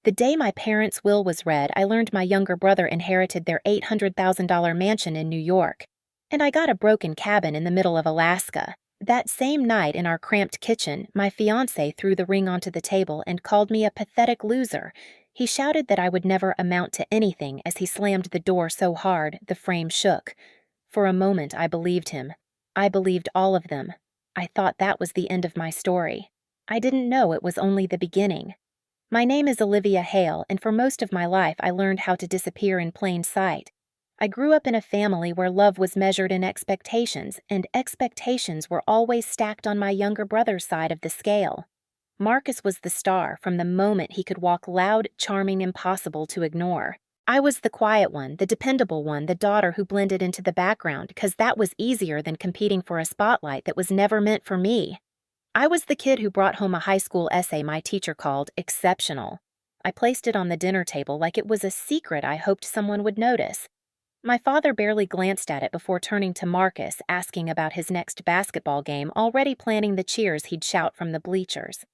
The day my parents' will was read, I learned my younger brother inherited their $800,000 mansion in New York. And I got a broken cabin in the middle of Alaska. That same night in our cramped kitchen, my fiancé threw the ring onto the table and called me a pathetic loser. He shouted that I would never amount to anything as he slammed the door so hard the frame shook. For a moment, I believed him. I believed all of them. I thought that was the end of my story. I didn't know it was only the beginning. My name is Olivia Hale, and for most of my life I learned how to disappear in plain sight. I grew up in a family where love was measured in expectations, and expectations were always stacked on my younger brother's side of the scale. Marcus was the star from the moment he could walk loud, charming, impossible to ignore. I was the quiet one, the dependable one, the daughter who blended into the background because that was easier than competing for a spotlight that was never meant for me. I was the kid who brought home a high school essay my teacher called exceptional. I placed it on the dinner table like it was a secret I hoped someone would notice. My father barely glanced at it before turning to Marcus, asking about his next basketball game, already planning the cheers he'd shout from the bleachers.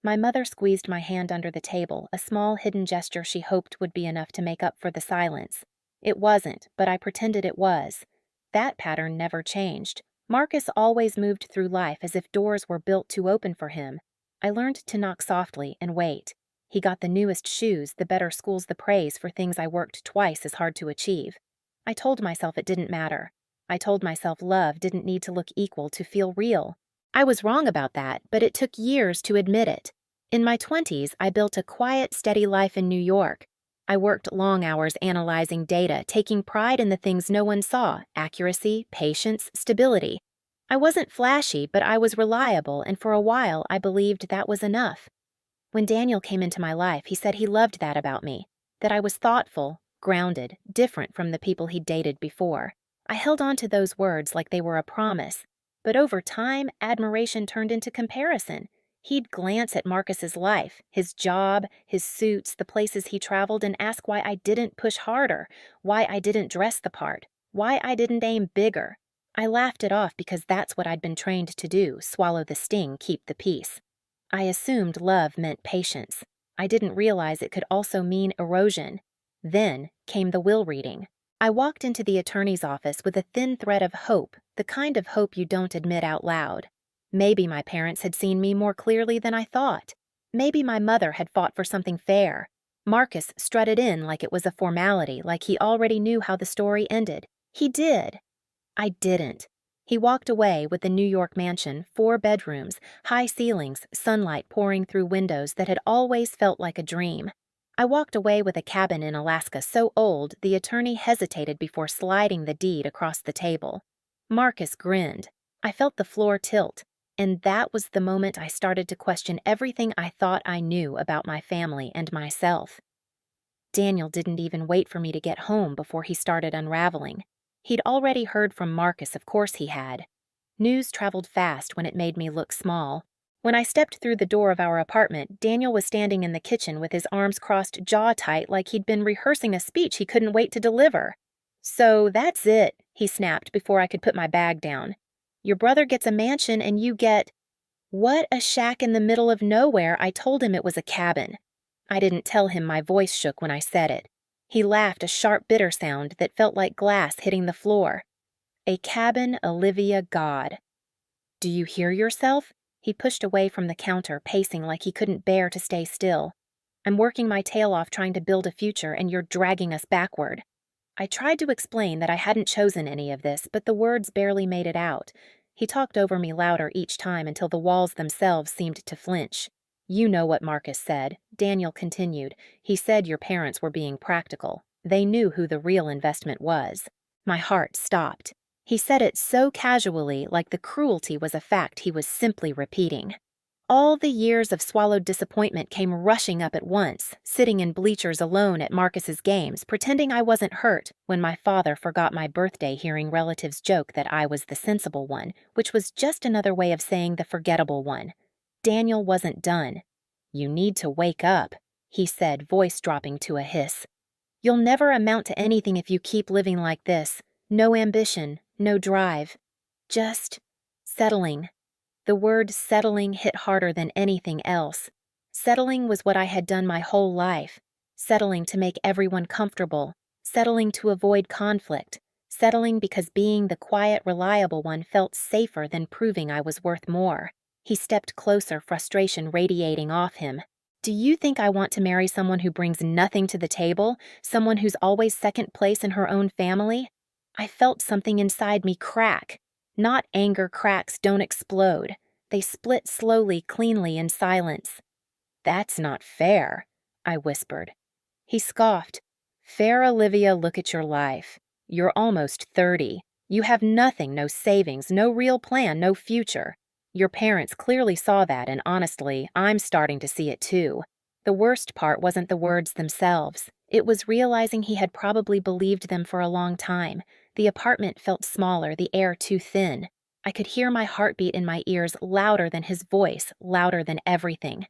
My mother squeezed my hand under the table, a small hidden gesture she hoped would be enough to make up for the silence. It wasn't, but I pretended it was. That pattern never changed. Marcus always moved through life as if doors were built to open for him. I learned to knock softly and wait. He got the newest shoes, the better schools, the praise for things I worked twice as hard to achieve. I told myself it didn't matter. I told myself love didn't need to look equal to feel real. I was wrong about that, but it took years to admit it. In my 20s, I built a quiet, steady life in New York. I worked long hours analyzing data, taking pride in the things no one saw: accuracy, patience, stability. I wasn't flashy, but I was reliable, and for a while I believed that was enough. When Daniel came into my life, he said he loved that about me, that I was thoughtful, grounded, different from the people he'd dated before. I held on to those words like they were a promise, but over time, admiration turned into comparison. He'd glance at Marcus's life, his job, his suits, the places he traveled, and ask why I didn't push harder, why I didn't dress the part, why I didn't aim bigger. I laughed it off because that's what I'd been trained to do: swallow the sting, keep the peace. I assumed love meant patience. I didn't realize it could also mean erosion. Then came the will reading. I walked into the attorney's office with a thin thread of hope, the kind of hope you don't admit out loud. Maybe my parents had seen me more clearly than I thought. Maybe my mother had fought for something fair. Marcus strutted in like it was a formality, like he already knew how the story ended. He did. I didn't. He walked away with the New York mansion, 4 bedrooms, high ceilings, sunlight pouring through windows that had always felt like a dream. I walked away with a cabin in Alaska so old the attorney hesitated before sliding the deed across the table. Marcus grinned. I felt the floor tilt, and that was the moment I started to question everything I thought I knew about my family and myself. Daniel didn't even wait for me to get home before he started unraveling. He'd already heard from Marcus, of course he had. News traveled fast when it made me look small. When I stepped through the door of our apartment, Daniel was standing in the kitchen with his arms crossed, jaw tight, like he'd been rehearsing a speech he couldn't wait to deliver. "So that's it," he snapped before I could put my bag down. "Your brother gets a mansion and you get—" "What, a shack in the middle of nowhere?" I told him it was a cabin. I didn't tell him my voice shook when I said it. He laughed, a sharp, bitter sound that felt like glass hitting the floor. "A cabin, Olivia, God." "Do you hear yourself?" He pushed away from the counter, pacing like he couldn't bear to stay still. "I'm working my tail off trying to build a future, and you're dragging us backward." I tried to explain that I hadn't chosen any of this, but the words barely made it out. He talked over me louder each time until the walls themselves seemed to flinch. "You know what Marcus said," Daniel continued. "He said your parents were being practical. They knew who the real investment was." My heart stopped. He said it so casually, like the cruelty was a fact he was simply repeating. All the years of swallowed disappointment came rushing up at once, sitting in bleachers alone at Marcus's games, pretending I wasn't hurt when my father forgot my birthday hearing relatives joke that I was the sensible one, which was just another way of saying the forgettable one. Daniel wasn't done. "You need to wake up," he said, voice dropping to a hiss. "You'll never amount to anything if you keep living like this. No ambition, no drive. Just settling." The word settling hit harder than anything else. Settling was what I had done my whole life. Settling to make everyone comfortable. Settling to avoid conflict. Settling because being the quiet, reliable one felt safer than proving I was worth more. He stepped closer, frustration radiating off him. Do you think I want to marry someone who brings nothing to the table? Someone who's always second place in her own family? I felt something inside me crack. Not anger cracks don't explode. They split slowly, cleanly in silence. "That's not fair," I whispered. He scoffed. "Fair, Olivia, look at your life. You're almost 30. You have nothing, no savings, no real plan, no future. Your parents clearly saw that, and honestly, I'm starting to see it too. The worst part wasn't the words themselves. It was realizing he had probably believed them for a long time. The apartment felt smaller, the air too thin. I could hear my heartbeat in my ears louder than his voice, louder than everything.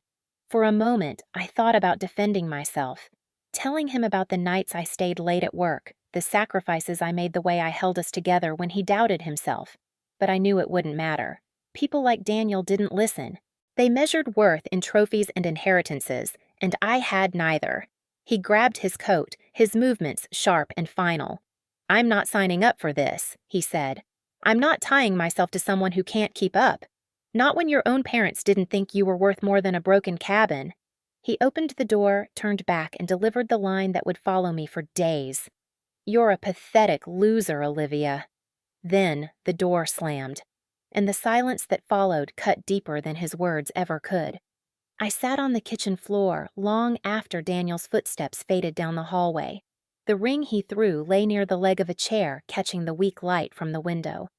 For a moment, I thought about defending myself, telling him about the nights I stayed late at work, the sacrifices I made the way I held us together when he doubted himself. But I knew it wouldn't matter. People like Daniel didn't listen. They measured worth in trophies and inheritances, and I had neither. He grabbed his coat, his movements sharp and final. "I'm not signing up for this," he said. "I'm not tying myself to someone who can't keep up. Not when your own parents didn't think you were worth more than a broken cabin." He opened the door, turned back, and delivered the line that would follow me for days. "You're a pathetic loser, Olivia." Then the door slammed, and the silence that followed cut deeper than his words ever could. I sat on the kitchen floor long after Daniel's footsteps faded down the hallway. The ring he threw lay near the leg of a chair, catching the weak light from the window.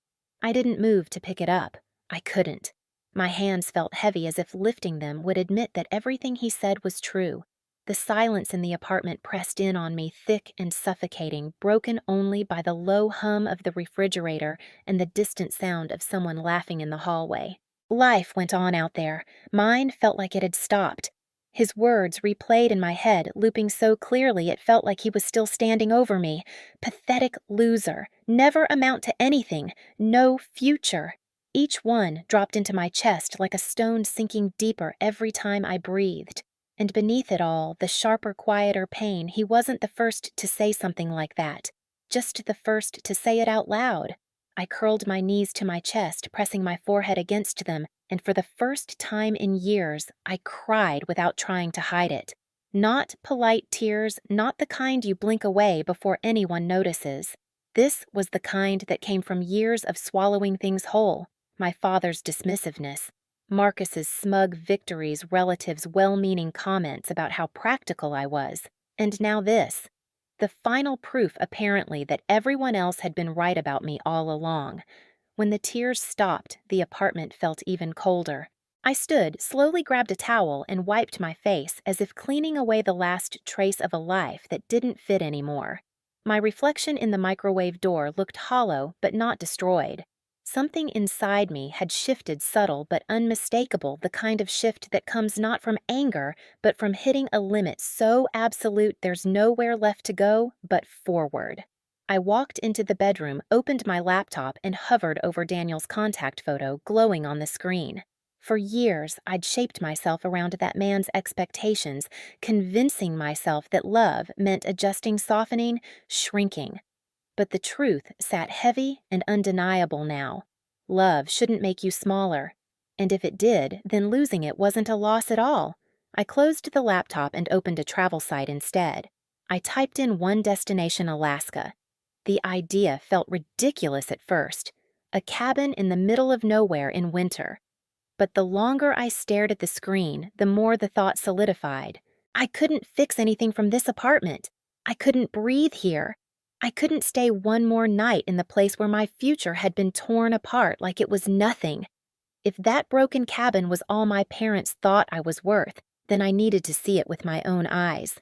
I didn't move to pick it up. I couldn't. My hands felt heavy, as if lifting them would admit that everything he said was true. The silence in the apartment pressed in on me, thick and suffocating, broken only by the low hum of the refrigerator and the distant sound of someone laughing in the hallway. Life went on out there. Mine felt like it had stopped. His words replayed in my head, looping so clearly it felt like he was still standing over me. Pathetic loser. Never amount to anything. No future. Each one dropped into my chest like a stone sinking deeper every time I breathed. And beneath it all, the sharper, quieter pain, he wasn't the first to say something like that. Just the first to say it out loud. I curled my knees to my chest, pressing my forehead against them, and for the first time in years, I cried without trying to hide it. Not polite tears, not the kind you blink away before anyone notices. This was the kind that came from years of swallowing things whole. My father's dismissiveness, Marcus's smug victories, relatives' well-meaning comments about how practical I was, and now this. The final proof, apparently, that everyone else had been right about me all along. When the tears stopped, the apartment felt even colder. I stood, slowly grabbed a towel, and wiped my face, as if cleaning away the last trace of a life that didn't fit anymore. My reflection in the microwave door looked hollow, but not destroyed. Something inside me had shifted, subtle but unmistakable, the kind of shift that comes not from anger, but from hitting a limit so absolute there's nowhere left to go but forward. I walked into the bedroom, opened my laptop, and hovered over Daniel's contact photo glowing on the screen. For years, I'd shaped myself around that man's expectations, convincing myself that love meant adjusting, softening, shrinking. But the truth sat heavy and undeniable now. Love shouldn't make you smaller. And if it did, then losing it wasn't a loss at all. I closed the laptop and opened a travel site instead. I typed in one destination, Alaska. The idea felt ridiculous at first. A cabin in the middle of nowhere in winter. But the longer I stared at the screen, the more the thought solidified. I couldn't fix anything from this apartment. I couldn't breathe here. I couldn't stay one more night in the place where my future had been torn apart like it was nothing. If that broken cabin was all my parents thought I was worth, then I needed to see it with my own eyes.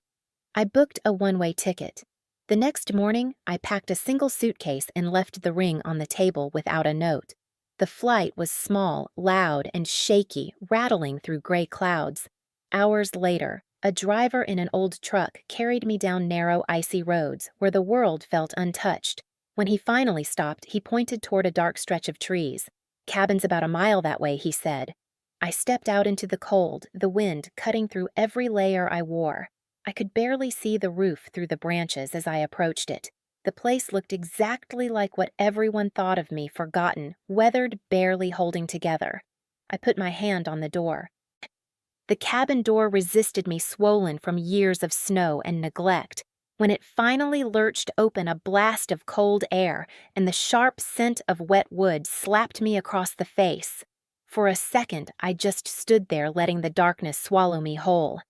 I booked a one-way ticket. The next morning, I packed a single suitcase and left the ring on the table without a note. The flight was small, loud, and shaky, rattling through gray clouds. Hours later, a driver in an old truck carried me down narrow, icy roads where the world felt untouched. When he finally stopped, he pointed toward a dark stretch of trees. "Cabin's about a mile that way," he said. I stepped out into the cold, the wind cutting through every layer I wore. I could barely see the roof through the branches as I approached it. The place looked exactly like what everyone thought of me, forgotten, weathered, barely holding together. I put my hand on the door. The cabin door resisted me, swollen from years of snow and neglect. When it finally lurched open, a blast of cold air and the sharp scent of wet wood slapped me across the face. For a second, I just stood there, letting the darkness swallow me whole.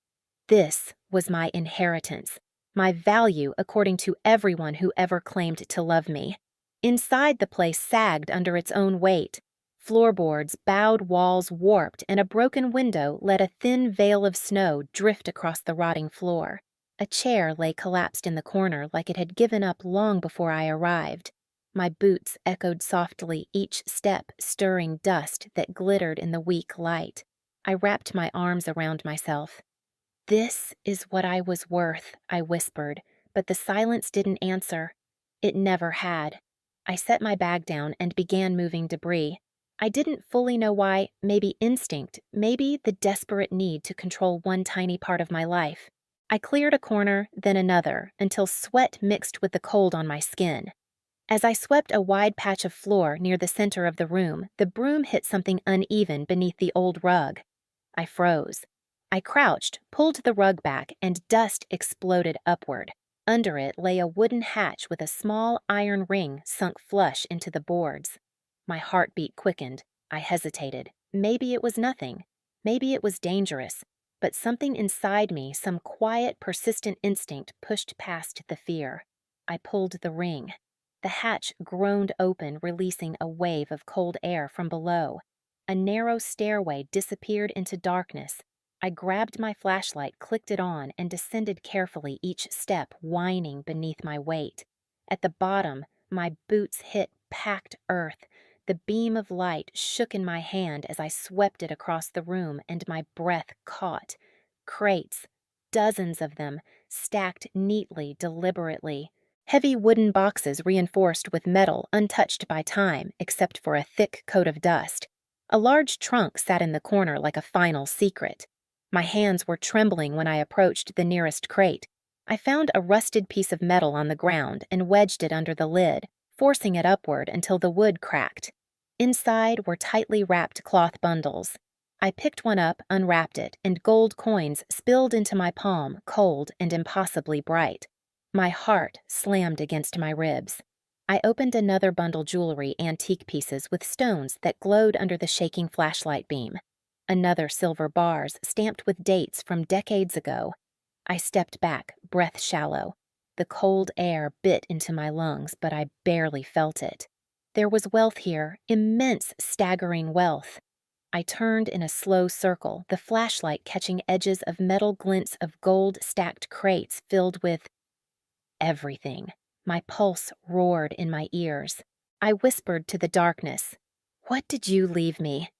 This was my inheritance, my value according to everyone who ever claimed to love me. Inside, the place sagged under its own weight. Floorboards, bowed walls warped, and a broken window let a thin veil of snow drift across the rotting floor. A chair lay collapsed in the corner like it had given up long before I arrived. My boots echoed softly, each step stirring dust that glittered in the weak light. I wrapped my arms around myself. "This is what I was worth," I whispered, but the silence didn't answer. It never had. I set my bag down and began moving debris. I didn't fully know why, maybe instinct, maybe the desperate need to control one tiny part of my life. I cleared a corner, then another, until sweat mixed with the cold on my skin. As I swept a wide patch of floor near the center of the room, the broom hit something uneven beneath the old rug. I froze. I crouched, pulled the rug back, and dust exploded upward. Under it lay a wooden hatch with a small iron ring sunk flush into the boards. My heartbeat quickened. I hesitated. Maybe it was nothing. Maybe it was dangerous. But something inside me, some quiet, persistent instinct, pushed past the fear. I pulled the ring. The hatch groaned open, releasing a wave of cold air from below. A narrow stairway disappeared into darkness. I grabbed my flashlight, clicked it on, and descended carefully, each step whining beneath my weight. At the bottom, my boots hit packed earth. The beam of light shook in my hand as I swept it across the room, and my breath caught. Crates, dozens of them, stacked neatly, deliberately. Heavy wooden boxes reinforced with metal, untouched by time, except for a thick coat of dust. A large trunk sat in the corner like a final secret. My hands were trembling when I approached the nearest crate. I found a rusted piece of metal on the ground and wedged it under the lid, forcing it upward until the wood cracked. Inside were tightly wrapped cloth bundles. I picked one up, unwrapped it, and gold coins spilled into my palm, cold and impossibly bright. My heart slammed against my ribs. I opened another bundle, jewelry, antique pieces with stones that glowed under the shaking flashlight beam. Another silver bars stamped with dates from decades ago. I stepped back, breath shallow. The cold air bit into my lungs, but I barely felt it. There was wealth here, immense, staggering wealth. I turned in a slow circle, the flashlight catching edges of metal glints of gold-stacked crates filled with everything. My pulse roared in my ears. I whispered to the darkness, "What did you leave me?"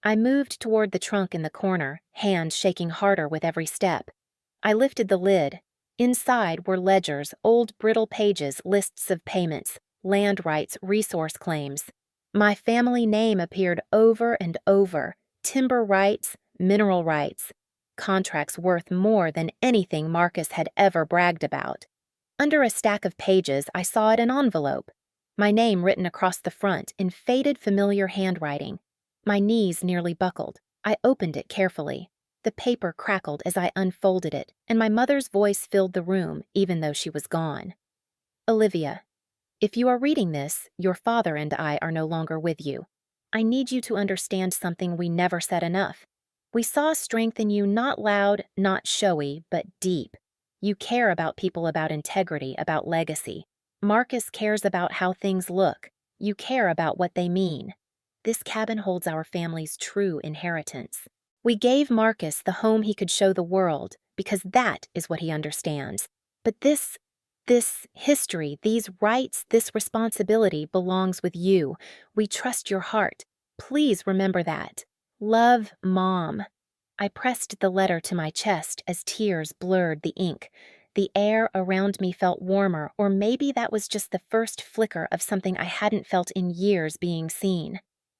I moved toward the trunk in the corner, hands shaking harder with every step. I lifted the lid. Inside were ledgers, old brittle pages, lists of payments, land rights, resource claims. My family name appeared over and over: timber rights, mineral rights, contracts worth more than anything Marcus had ever bragged about. Under a stack of pages, I saw an envelope. My name written across the front in faded, familiar handwriting. My knees nearly buckled. I opened it carefully. The paper crackled as I unfolded it, and my mother's voice filled the room, even though she was gone. "Olivia, if you are reading this, your father and I are no longer with you. I need you to understand something we never said enough. We saw strength in you, not loud, not showy, but deep. You care about people, about integrity, about legacy. Marcus cares about how things look. You care about what they mean. This cabin holds our family's true inheritance. We gave Marcus the home he could show the world, because that is what he understands. But this history, these rights, this responsibility belongs with you. We trust your heart. Please remember that. Love, Mom." I pressed the letter to my chest as tears blurred the ink. The air around me felt warmer, or maybe that was just the first flicker of something I hadn't felt in years being seen.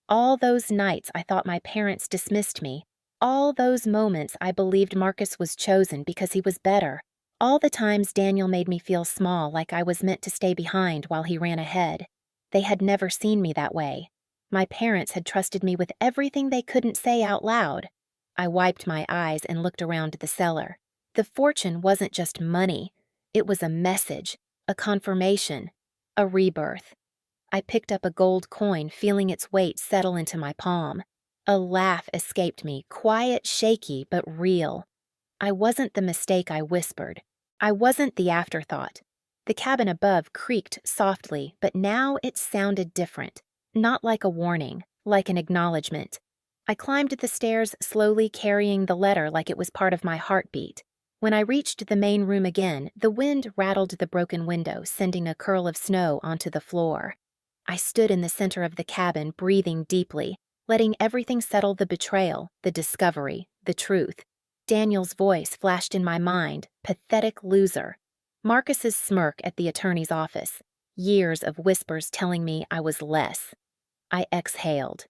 All those nights I thought my parents dismissed me. All those moments I believed Marcus was chosen because he was better. All the times Daniel made me feel small, like I was meant to stay behind while he ran ahead. They had never seen me that way. My parents had trusted me with everything they couldn't say out loud. I wiped my eyes and looked around the cellar. The fortune wasn't just money. It was a message, a confirmation, a rebirth. I picked up a gold coin, feeling its weight settle into my palm. A laugh escaped me, quiet, shaky, but real. I wasn't the mistake I whispered. I wasn't the afterthought. The cabin above creaked softly, but now it sounded different. Not like a warning, like an acknowledgement. I climbed the stairs slowly, carrying the letter like it was part of my heartbeat. When I reached the main room again, the wind rattled the broken window, sending a curl of snow onto the floor. I stood in the center of the cabin, breathing deeply, letting everything settle: the betrayal, the discovery, the truth. Daniel's voice flashed in my mind: pathetic loser. Marcus's smirk at the attorney's office. Years of whispers telling me I was less. I exhaled.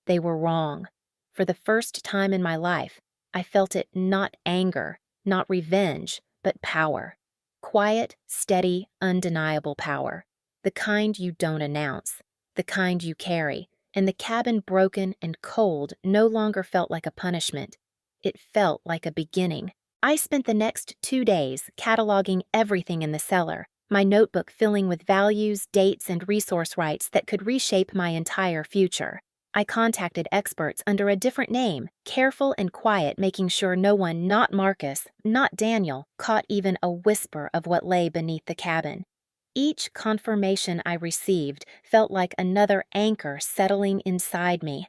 They were wrong. For the first time in my life, I felt it: not anger, not revenge, but power. Quiet, steady, undeniable power. The kind you don't announce, the kind you carry. And the cabin, broken and cold, no longer felt like a punishment. It felt like a beginning. I spent the next 2 days cataloging everything in the cellar, my notebook filling with values, dates, and resource rights that could reshape my entire future. I contacted experts under a different name, careful and quiet, making sure no one, not Marcus, not Daniel, caught even a whisper of what lay beneath the cabin. Each confirmation I received felt like another anchor settling inside me.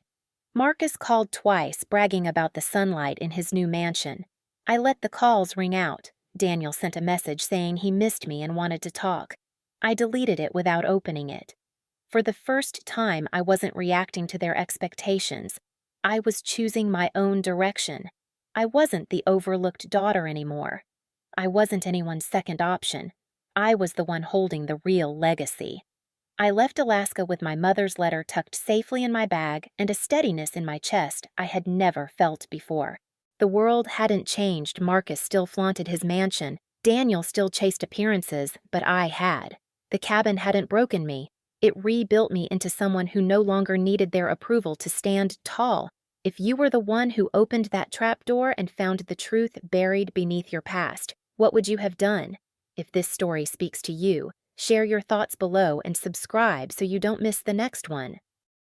Marcus called twice, bragging about the sunlight in his new mansion. I let the calls ring out. Daniel sent a message saying he missed me and wanted to talk. I deleted it without opening it. For the first time, I wasn't reacting to their expectations. I was choosing my own direction. I wasn't the overlooked daughter anymore. I wasn't anyone's second option. I was the one holding the real legacy. I left Alaska with my mother's letter tucked safely in my bag and a steadiness in my chest I had never felt before. The world hadn't changed. Marcus still flaunted his mansion. Daniel still chased appearances, but I had. The cabin hadn't broken me. It rebuilt me into someone who no longer needed their approval to stand tall. If you were the one who opened that trapdoor and found the truth buried beneath your past, what would you have done? If this story speaks to you, share your thoughts below and subscribe so you don't miss the next one.